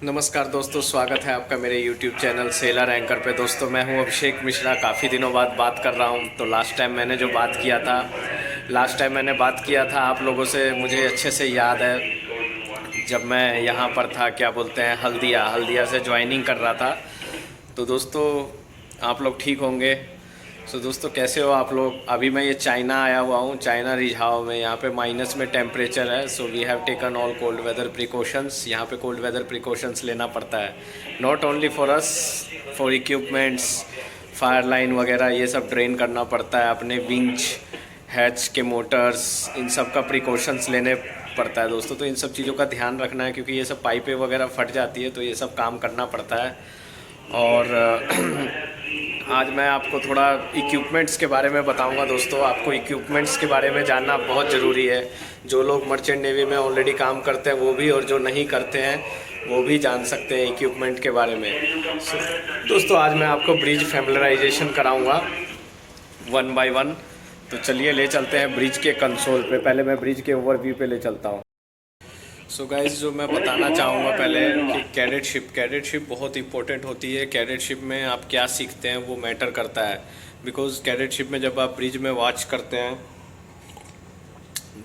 नमस्कार दोस्तों, स्वागत है आपका मेरे YouTube चैनल सेलर एंकर पे। दोस्तों मैं हूं अभिषेक मिश्रा। काफ़ी दिनों बाद बात कर रहा हूं। तो लास्ट टाइम मैंने बात किया था आप लोगों से, मुझे अच्छे से याद है जब मैं यहाँ पर था, क्या बोलते हैं, हल्दिया से ज्वाइनिंग कर रहा था। तो दोस्तों आप लोग ठीक होंगे। सो दोस्तों कैसे हो आप लोग। अभी मैं ये चाइना आया हुआ हूँ, चाइना रिझाओ में। यहाँ पे माइनस में टेम्परेचर है। So we have taken all cold weather precautions. यहाँ पे कोल्ड वेदर प्रिकॉशंस लेना पड़ता है, not only for us, for equipments, fire line वगैरह ये सब ड्रेन करना पड़ता है। अपने विंच, हैच के मोटर्स, इन सब का प्रिकॉशंस लेने पड़ता है दोस्तों। तो इन सब चीज़ों का ध्यान रखना है, क्योंकि ये सब पाइपें वगैरह फट जाती है, तो ये सब काम करना पड़ता है। और आज मैं आपको थोड़ा इक्विपमेंट्स के बारे में बताऊंगा दोस्तों। आपको इक्विपमेंट्स के बारे में जानना बहुत ज़रूरी है। जो लोग मर्चेंट नेवी में ऑलरेडी काम करते हैं वो भी, और जो नहीं करते हैं वो भी जान सकते हैं इक्विपमेंट के बारे में। दोस्तों आज मैं आपको ब्रिज फैमिलराइजेशन कराऊंगा वन बाय वन। तो चलिए ले चलते हैं ब्रिज के कंसोल पे। पहले मैं ब्रिज के ओवरव्यू पे ले चलता हूँ। सो गाइज, जो मैं बताना चाहूँगा पहले कि कैडेटशिप बहुत इंपॉर्टेंट होती है। कैडेटशिप में आप क्या सीखते हैं वो मैटर करता है। बिकॉज कैडेटशिप में जब आप ब्रिज में वॉच करते हैं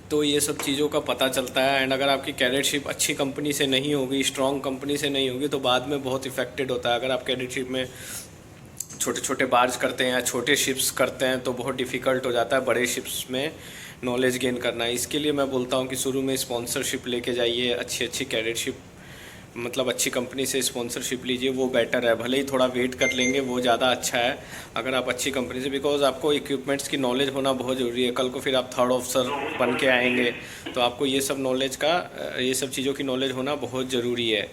तो ये सब चीज़ों का पता चलता है। एंड अगर आपकी कैडेटशिप अच्छी कंपनी से नहीं होगी, स्ट्रॉन्ग कंपनी से नहीं होगी, तो बाद में बहुत इफेक्टेड होता है। अगर आप कैडेटशिप में छोटे छोटे बार्ज करते हैं या छोटे शिप्स करते हैं तो बहुत डिफ़िकल्ट हो जाता है बड़े शिप्स में नॉलेज गेन करना। इसके लिए मैं बोलता हूँ कि शुरू में स्पॉन्सरशिप लेके जाइए, अच्छी कैडेटशिप, मतलब अच्छी कंपनी से स्पॉन्सरशिप लीजिए, वो बेटर है। भले ही थोड़ा वेट कर लेंगे, वो ज़्यादा अच्छा है अगर आप अच्छी कंपनी से। बिकॉज आपको इक्विपमेंट्स की नॉलेज होना बहुत ज़रूरी है। कल को फिर आप थर्ड ऑफिसर बन के आएंगे तो आपको ये सब चीज़ों की नॉलेज होना बहुत ज़रूरी है।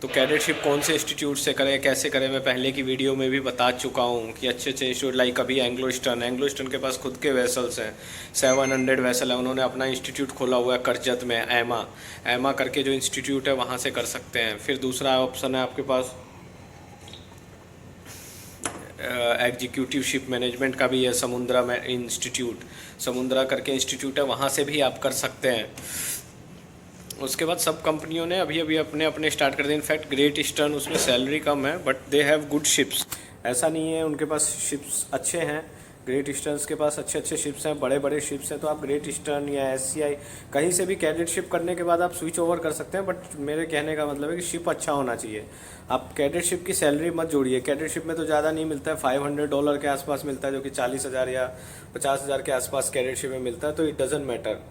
तो कैडेटशिप कौन से इंस्टीट्यूट से करें, कैसे करें, मैं पहले की वीडियो में भी बता चुका हूँ कि अच्छे इंस्टीट्यूट, लाइक अभी एंग्लो ईस्टर्न के पास खुद के वेसल्स हैं, 700 वेसल है। उन्होंने अपना इंस्टीट्यूट खोला हुआ है करजत में, एमा करके जो इंस्टीट्यूट है वहाँ से कर सकते हैं। फिर दूसरा ऑप्शन है आपके पास एग्जीक्यूटिव शिप मैनेजमेंट का भी है, समुद्रा करके इंस्टीट्यूट है, वहाँ से भी आप कर सकते हैं। उसके बाद सब कंपनियों ने अभी अभी अपने अपने स्टार्ट कर दिए। इनफैक्ट ग्रेट ईस्टर्न, उसमें सैलरी कम है but they have good ships. ऐसा नहीं है, उनके पास शिप्स अच्छे हैं। ग्रेट ईस्टर्न्स के पास अच्छे शिप्स हैं, बड़े बड़े शिप्स हैं। तो आप ग्रेट ईस्टर्न या SCI कहीं से भी कैडेटशिप करने के बाद आप स्विच ओवर कर सकते हैं। बट मेरे कहने का मतलब है कि शिप अच्छा होना चाहिए। आप कैडेटशिप की सैलरी मत जोड़िए। कैडेटशिप में तो ज़्यादा नहीं मिलता है, $500 के आसपास मिलता है, जो कि 40,000 या 50,000 के आसपास कैडेटशिप में मिलता है। तो it doesn't matter.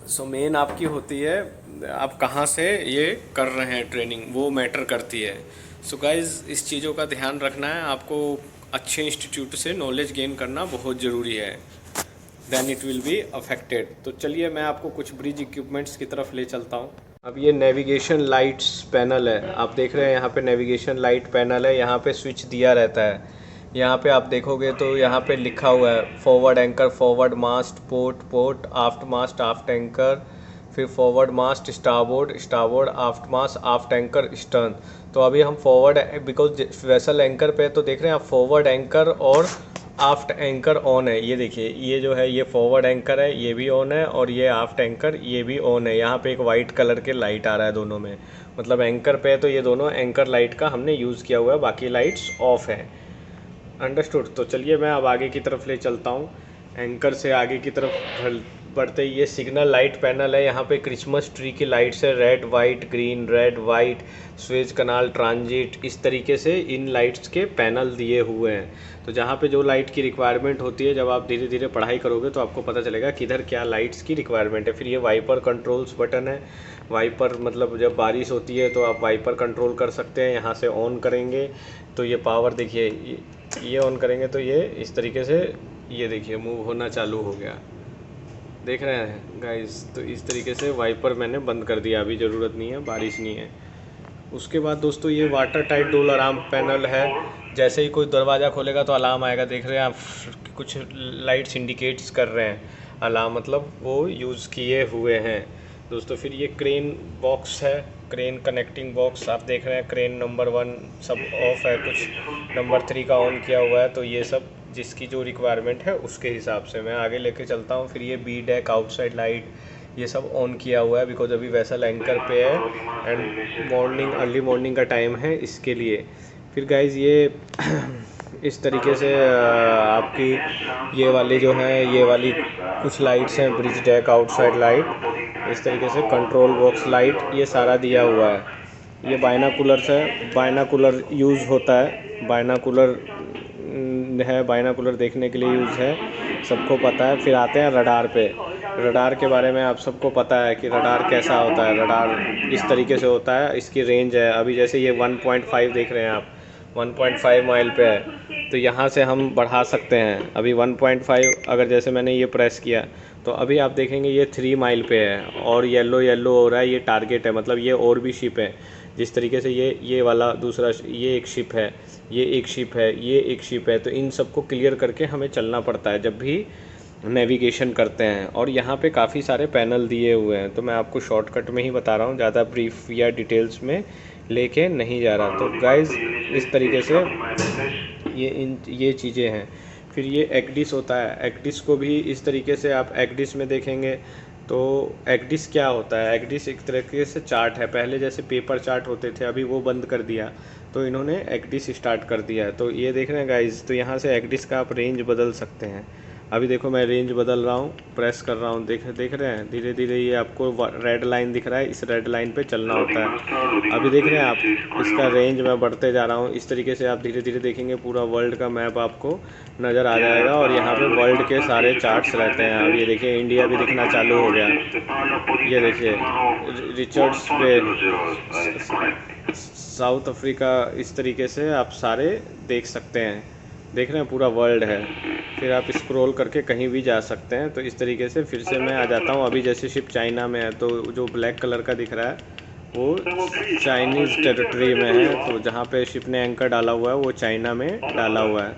So main आपकी होती है आप कहाँ से ये कर रहे हैं ट्रेनिंग, वो मैटर करती है। सो गाइज, इस चीज़ों का ध्यान रखना है। आपको अच्छे इंस्टीट्यूट से नॉलेज गेन करना बहुत ज़रूरी है, then it will be affected. तो चलिए मैं आपको कुछ ब्रिज इक्विपमेंट्स की तरफ ले चलता हूँ। अब ये नेविगेशन लाइट्स पैनल है, आप देख रहे हैं यहाँ पे नेविगेशन लाइट पैनल है। यहाँ पे स्विच दिया रहता है। यहाँ पे आप देखोगे तो यहाँ पे लिखा हुआ है फॉरवर्ड एंकर, फॉरवर्ड मास्ट, पोर्ट, आफ्ट मास्ट, आफ्ट एंकर, फिर फॉरवर्ड मास्ट, स्टारबोर्ड, आफ्ट मास्ट, आफ्ट एंकर, स्टर्न। तो अभी हम फॉरवर्ड, बिकॉज वेसल एंकर पे तो देख रहे हैं आप फॉरवर्ड एंकर और आफ्ट एंकर ऑन है। ये देखिए, ये जो है ये फॉरवर्ड एंकर है, ये भी ऑन है, और ये आफ्ट एंकर ये भी ऑन है। यहाँ पे एक वाइट कलर के लाइट आ रहा है दोनों में, मतलब एंकर पे तो ये दोनों एंकर लाइट का हमने यूज़ किया हुआ है, बाकी लाइट्स ऑफ है। अंडरस्टूड। तो चलिए मैं अब आगे की तरफ ले चलता हूँ। एंकर से आगे की तरफ बढ़ते ही ये सिग्नल लाइट पैनल है। यहाँ पे क्रिसमस ट्री की लाइट्स है, red white green, red white, Suez canal, transit, इस तरीके से इन लाइट्स के पैनल दिए हुए हैं। तो जहाँ पे जो लाइट की रिक्वायरमेंट होती है, जब आप धीरे धीरे पढ़ाई करोगे तो आपको पता चलेगा किधर क्या लाइट्स की रिक्वायरमेंट है। फिर ये वाइपर कंट्रोल्स बटन है। वाइपर मतलब जब बारिश होती है तो आप वाइपर कंट्रोल कर सकते हैं। यहाँ से ऑन करेंगे तो ये पावर देखिए, ये ऑन करेंगे तो ये इस तरीके से, ये देखिए मूव होना चालू हो गया, देख रहे हैं गाइस। तो इस तरीके से वाइपर मैंने बंद कर दिया, अभी ज़रूरत नहीं है, बारिश नहीं है। उसके बाद दोस्तों ये water tight door alarm panel है। जैसे ही कोई दरवाज़ा खोलेगा तो अलार्म आएगा, देख रहे हैं आप, कुछ लाइट्स इंडिकेट्स कर रहे हैं अलार्म, मतलब वो यूज़ किए हुए हैं दोस्तों। फिर ये क्रेन बॉक्स है, क्रेन कनेक्टिंग बॉक्स, आप देख रहे हैं क्रेन नंबर 1 सब ऑफ है, कुछ नंबर 3 का ऑन किया हुआ है। तो ये सब जिसकी जो रिक्वायरमेंट है उसके हिसाब से मैं आगे लेके चलता हूँ। फिर ये बी डेक आउटसाइड लाइट, ये सब ऑन किया हुआ है बिकॉज अभी वेसल एंकर पे है एंड अर्ली मॉर्निंग का टाइम है इसके लिए। फिर गाइज ये इस तरीके से आपकी ये वाली जो है, ये वाली कुछ लाइट्स हैं, ब्रिज डेक आउटसाइड लाइट, इस तरीके से कंट्रोल बॉक्स लाइट, ये सारा दिया हुआ है। ये बायनाकुलर्स है, बायनाकुलर यूज़ होता है, बायनाकुलर है, बायनाकुलर देखने के लिए यूज़ है, सबको पता है। फिर आते हैं रडार पे। रडार के बारे में आप सबको पता है कि रडार कैसा होता है। रडार इस तरीके से होता है, इसकी रेंज है, अभी जैसे ये 1.5 देख रहे हैं आप, 1.5 माइल पे है, तो यहाँ से हम बढ़ा सकते हैं। अभी 1.5 अगर जैसे मैंने ये प्रेस किया तो अभी आप देखेंगे ये 3 माइल पे है और येलो हो रहा है, ये टारगेट है, मतलब ये और भी शिप है। जिस तरीके से ये वाला दूसरा, ये एक शिप है, ये एक शिप है, ये एक शिप है, तो इन सबको क्लियर करके हमें चलना पड़ता है जब भी नेविगेशन करते हैं। और यहाँ पे काफ़ी सारे पैनल दिए हुए हैं, तो मैं आपको शॉर्टकट में ही बता रहा हूँ, ज़्यादा ब्रीफ या डिटेल्स में लेके नहीं जा रहा। तो गाइस इस तरीके से ये चीज़ें हैं। फिर ये एक्डिस होता है, एक्डिस को भी इस तरीके से आप एक्डिस में देखेंगे तो एक्डिस क्या होता है। एक्डिस एक तरीके से चार्ट है, पहले जैसे पेपर चार्ट होते थे अभी वो बंद कर दिया, तो इन्होंने एक्डिस स्टार्ट कर दिया है। तो ये देख रहे हैं गाइस, तो यहाँ से एक्डिस का आप रेंज बदल सकते हैं। अभी देखो मैं रेंज बदल रहा हूँ, प्रेस कर रहा हूँ, देख रहे हैं, धीरे धीरे ये आपको रेड लाइन दिख रहा है, इस रेड लाइन पे चलना होता है। अभी देख रहे हैं आप, इसका रेंज मैं बढ़ते जा रहा हूँ। इस तरीके से आप धीरे धीरे देखेंगे पूरा वर्ल्ड का मैप आपको नज़र आ जाएगा और यहाँ पे वर्ल्ड के सारे चार्ट्स रहते हैं। अब ये देखिए इंडिया भी दिखना चालू हो गया, ये देखिए रिचर्ड्स पे, साउथ अफ्रीका, इस तरीके से आप सारे देख सकते हैं। देख रहे हैं पूरा वर्ल्ड है। फिर आप स्क्रॉल करके कहीं भी जा सकते हैं। तो इस तरीके से फिर से मैं आ जाता हूँ। अभी जैसे शिप चाइना में है, तो जो ब्लैक कलर का दिख रहा है वो चाइनीज़ टेरिटरी में है, तो जहाँ पे शिप ने एंकर डाला हुआ है वो चाइना में डाला हुआ है।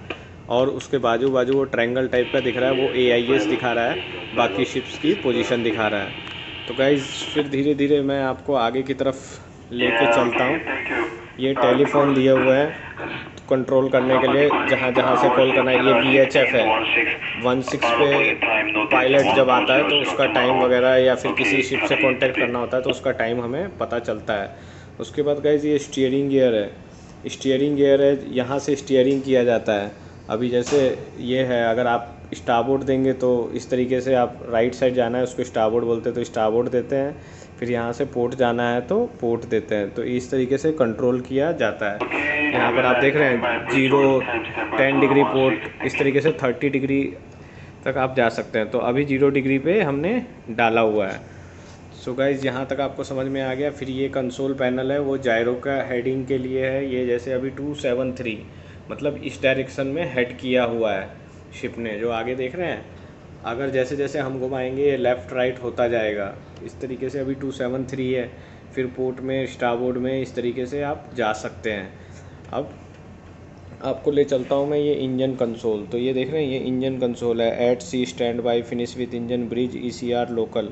और उसके बाजू वो ट्रायंगल टाइप का दिख रहा है, वो AIS दिखा रहा है, बाकी शिप्स की पोजीशन दिखा रहा है। तो गाइज़ फिर धीरे धीरे मैं आपको आगे की तरफ लेके चलता हूँ। ये टेलीफोन दिए हुए हैं कंट्रोल करने के लिए, जहाँ से कॉल करना है। ये VHF है, 16 पे पायलट जब आता है तो उसका टाइम वगैरह, या फिर किसी शिप से कांटेक्ट करना होता है तो उसका टाइम हमें पता चलता है। उसके बाद गाइज़ ये स्टीयरिंग गियर है, यहाँ से स्टीयरिंग किया जाता है। अभी जैसे ये है, अगर आप स्टारबोर्ड देंगे तो इस तरीके से, आप राइट साइड जाना है उसको स्टारबोर्ड बोलते हैं तो स्टारबोर्ड देते हैं, फिर यहाँ से पोर्ट जाना है तो पोर्ट देते हैं। तो इस तरीके से कंट्रोल किया जाता है। यहाँ पर आप देख रहे हैं 0, 10 डिग्री पोर्ट, इस तरीके से 30 डिग्री तक आप जा सकते हैं। तो अभी 0 डिग्री पे हमने डाला हुआ है। सो गाइज़ यहाँ तक आपको समझ में आ गया। फिर ये कंसोल पैनल है, वो जायरो का हेडिंग के लिए है। ये जैसे अभी 273 मतलब इस डायरेक्शन में हेड किया हुआ है शिप ने, जो आगे देख रहे हैं। अगर जैसे जैसे हम घुमाएंगे ये लेफ़्ट राइट होता जाएगा। इस तरीके से अभी 273 है। फिर पोर्ट में, स्टारबोर्ड में, इस तरीके से आप जा सकते हैं। अब आपको ले चलता हूँ मैं ये इंजन कंसोल। तो ये देख रहे हैं, ये इंजन कंसोल है। At sea stand by, finish with engine, bridge, ECR local.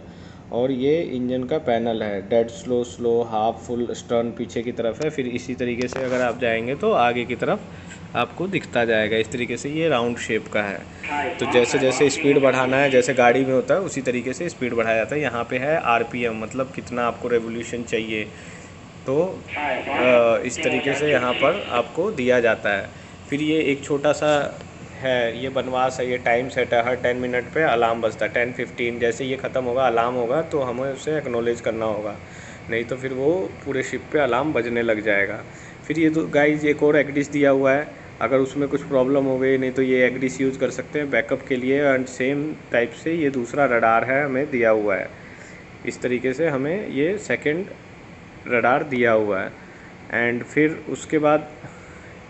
और ये इंजन का पैनल है। Dead slow, half, full, stern पीछे की तरफ है। फिर इसी तरीके से अगर आप जाएंगे तो आगे की तरफ आपको दिखता जाएगा। इस तरीके से ये राउंड शेप का है। तो जैसे जैसे स्पीड बढ़ाना है, जैसे गाड़ी में होता है उसी तरीके से स्पीड बढ़ाया जाता है। यहाँ पे है RPM, मतलब कितना आपको रेवोल्यूशन चाहिए। तो इस तरीके से यहाँ पर आपको दिया जाता है। फिर ये एक छोटा सा है, ये बनवास है, ये टाइम सेट है। हर 10 मिनट पे अलार्म बजता है। 10-15 जैसे ये ख़त्म होगा, अलार्म होगा, तो हमें उसे एक्नॉलेज करना होगा, नहीं तो फिर वो पूरे शिप पे अलार्म बजने लग जाएगा। फिर ये तो गाइज एक और एक्डिस दिया हुआ है, अगर उसमें कुछ प्रॉब्लम हो गई, नहीं तो ये एक्डिस यूज़ कर सकते हैं बैकअप के लिए। एंड सेम टाइप से ये दूसरा रडार है, हमें दिया हुआ है। इस तरीके से हमें ये सेकंड रडार दिया हुआ है। एंड फिर उसके बाद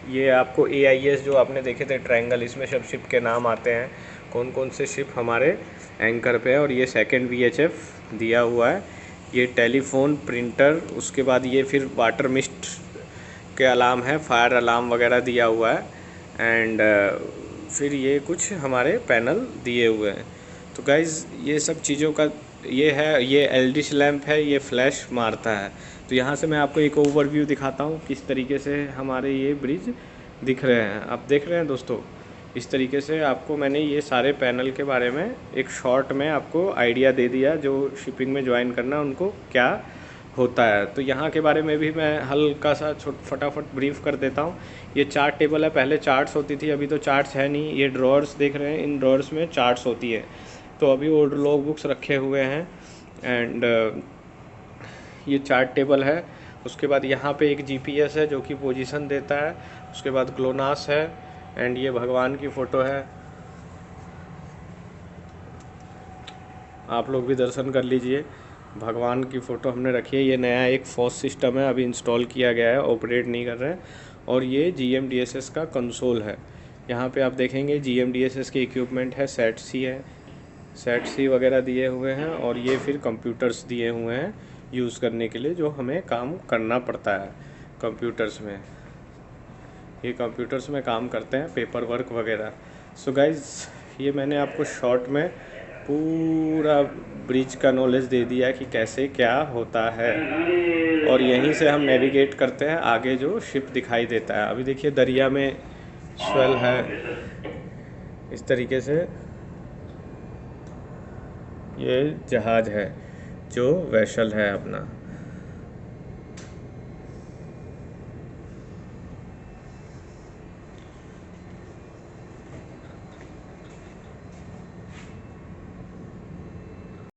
ये आपको AIS जो आपने देखे थे ट्रायंगल, इसमें सब शिप के नाम आते हैं, कौन कौन से शिप हमारे एंकर पे है। और ये सेकंड VHF दिया हुआ है। ये टेलीफोन, प्रिंटर, उसके बाद ये फिर वाटर मिस्ट के अलार्म है, फायर अलार्म वगैरह दिया हुआ है। एंड फिर ये कुछ हमारे पैनल दिए हुए हैं। तो गाइज़ ये सब चीज़ों का ये है। ये LDC लैम्प है, ये फ्लैश मारता है। तो यहाँ से मैं आपको एक ओवरव्यू दिखाता हूँ किस तरीके से हमारे ये ब्रिज दिख रहे हैं। आप देख रहे हैं दोस्तों, इस तरीके से आपको मैंने ये सारे पैनल के बारे में एक शॉर्ट में आपको आइडिया दे दिया, जो शिपिंग में ज्वाइन करना उनको क्या होता है। तो यहाँ के बारे में भी मैं हल्का सा फटाफट ब्रीफ कर देता हूँ। ये चार्ट टेबल है, पहले चार्ट्स होती थी, अभी तो चार्ट्स है नहीं। ये ड्रॉर्स देख रहे हैं, इन ड्रॉर्स में चार्ट्स होती है। तो अभी वो लॉग बुक्स रखे हुए हैं एंड ये चार्ट टेबल है। उसके बाद यहाँ पे एक जीपीएस है जो कि पोजीशन देता है। उसके बाद ग्लोनास है एंड ये भगवान की फ़ोटो है, आप लोग भी दर्शन कर लीजिए। भगवान की फ़ोटो हमने रखी है। ये नया एक फॉस सिस्टम है, अभी इंस्टॉल किया गया है, ऑपरेट नहीं कर रहे हैं। और ये GMDSS का कंसोल है। यहाँ पे आप देखेंगे GMDSS के इक्विपमेंट है, सेट सी वगैरह दिए हुए हैं। और ये फिर कंप्यूटर्स दिए हुए हैं यूज़ करने के लिए, जो हमें काम करना पड़ता है कंप्यूटर्स में। ये कंप्यूटर्स में काम करते हैं, पेपर वर्क वगैरह। सो गाइज़, ये मैंने आपको शॉर्ट में पूरा ब्रिज का नॉलेज दे दिया कि कैसे क्या होता है। और यहीं से हम नेविगेट करते हैं आगे, जो शिप दिखाई देता है। अभी देखिए दरिया में स्वेल है, इस तरीके से ये जहाज़ है जो वेसल है अपना।